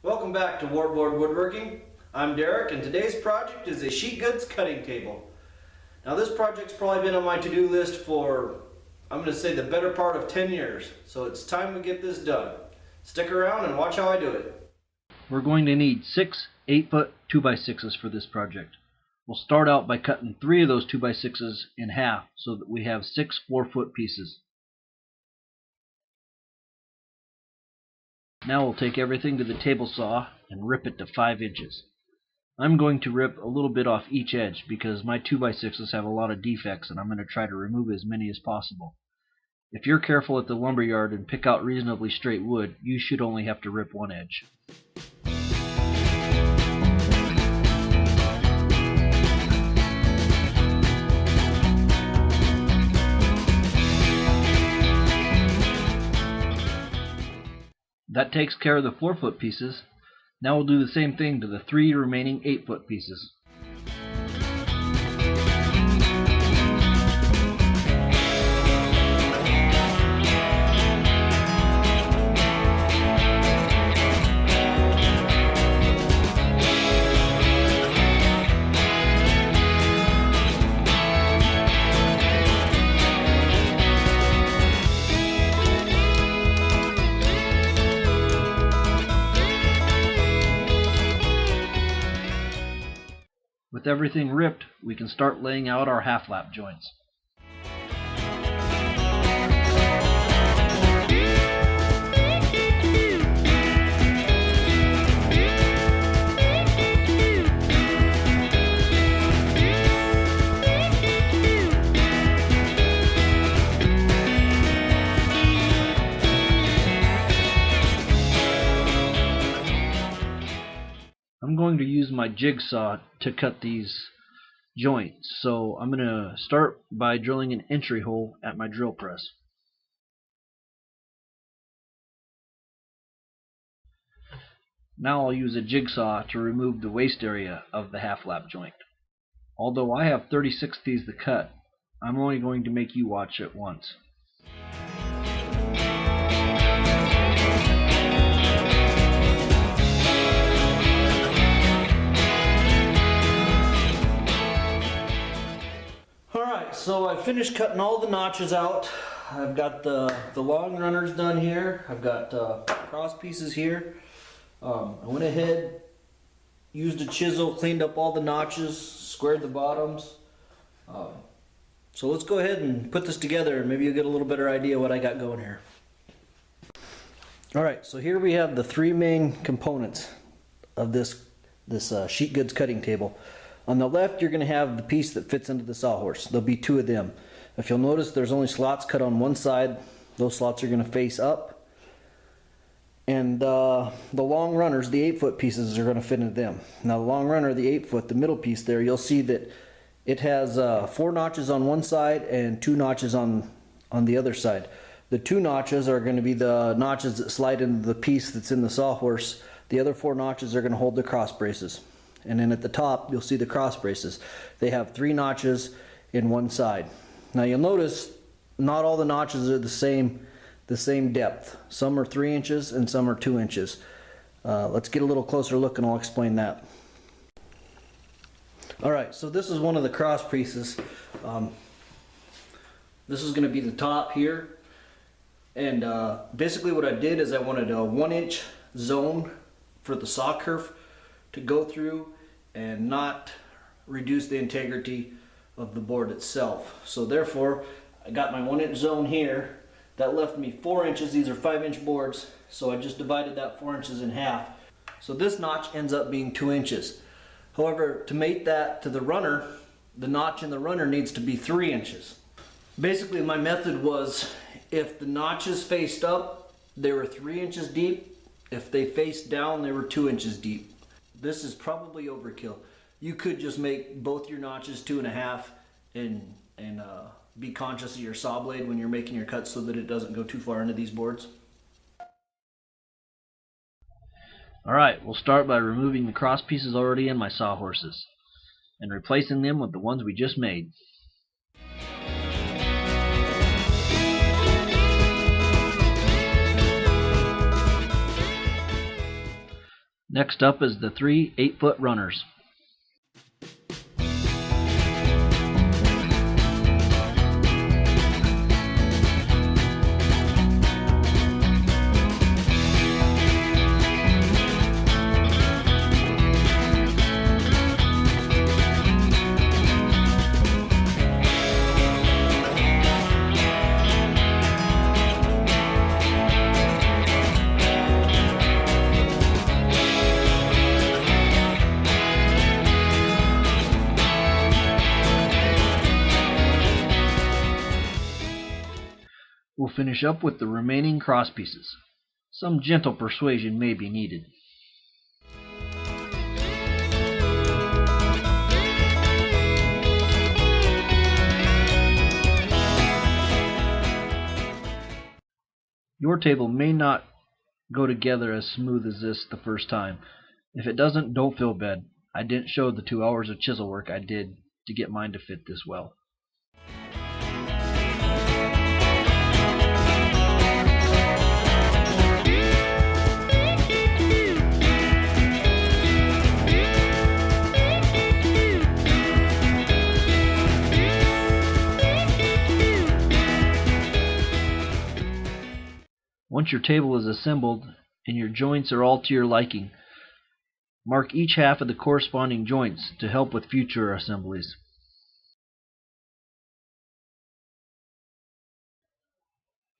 Welcome back to Wartboard Woodworking. I'm Derek, and today's project is a sheet goods cutting table. Now this project's probably been on my to-do list for, I'm going to say, the better part of 10 years. So it's time we get this done. Stick around and watch how I do it. We're going to need 6 8-foot 2x6s for this project. We'll start out by cutting 3 of those 2x6s in half so that we have 6 4-foot pieces. Now we'll take everything to the table saw and rip it to 5 inches. I'm going to rip a little bit off each edge because my 2x6s have a lot of defects and I'm going to try to remove as many as possible. If you're careful at the lumberyard and pick out reasonably straight wood, you should only have to rip one edge. That takes care of the 4-foot pieces. Now we'll do the same thing to the 3 remaining 8-foot pieces. With everything ripped, we can start laying out our half-lap joints. I'm going to use my jigsaw to cut these joints, so I'm going to start by drilling an entry hole at my drill press. Now I'll use a jigsaw to remove the waste area of the half-lap joint. Although I have 36 of these to cut, I'm only going to make you watch it once. So I finished cutting all the notches out. I've got the long runners done here. I've got cross pieces here. I went ahead, used a chisel, cleaned up all the notches, squared the bottoms. So let's go ahead and put this together and maybe you'll get a little better idea what I got going here. Alright, so here we have the 3 main components of this sheet goods cutting table. On the left, you're going to have the piece that fits into the sawhorse. There'll be 2 of them. If you'll notice, there's only slots cut on one side. Those slots are going to face up. And the long runners, the 8-foot pieces, are going to fit into them. Now the long runner, the 8-foot, the middle piece there, you'll see that it has 4 notches on one side and 2 notches on the other side. The 2 notches are going to be the notches that slide into the piece that's in the sawhorse. The other 4 notches are going to hold the cross braces. And then at the top, you'll see the cross braces. They have 3 notches in one side. Now you'll notice not all the notches are the same depth. Some are 3 inches and some are 2 inches. Let's get a little closer look and I'll explain that. Alright, so this is one of the cross pieces. This is going to be the top here. And basically what I did is I wanted a 1-inch zone for the saw kerf to go through and not reduce the integrity of the board itself. So therefore, I got my 1-inch zone here. That left me 4 inches. These are 5-inch boards, so I just divided that 4 inches in half. So this notch ends up being 2 inches. However, to mate that to the runner, the notch in the runner needs to be 3 inches. Basically, my method was if the notches faced up, they were 3 inches deep. If they faced down, they were 2 inches deep. This is probably overkill. You could just make both your notches 2.5 and be conscious of your saw blade when you're making your cuts so that it doesn't go too far into these boards. Alright, we'll start by removing the cross pieces already in my sawhorses and replacing them with the ones we just made. Next up is the 3 8-foot runners. We'll finish up with the remaining crosspieces. Some gentle persuasion may be needed. Your table may not go together as smooth as this the first time. If it doesn't, don't feel bad. I didn't show the 2 hours of chisel work I did to get mine to fit this well. Once your table is assembled and your joints are all to your liking, mark each half of the corresponding joints to help with future assemblies.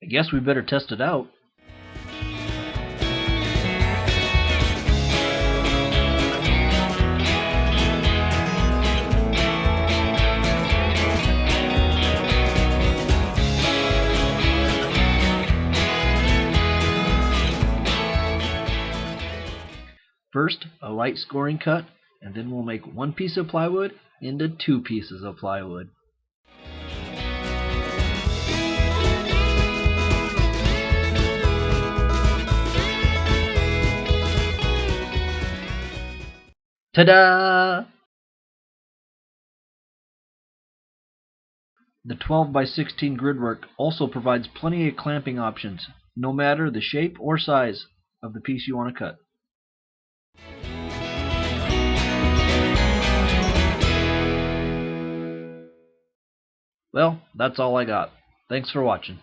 I guess we better test it out. First, a light scoring cut, and then we'll make 1 piece of plywood into 2 pieces of plywood. Ta-da! The 12 by 16 gridwork also provides plenty of clamping options, no matter the shape or size of the piece you want to cut. Well, that's all I got. Thanks for watching.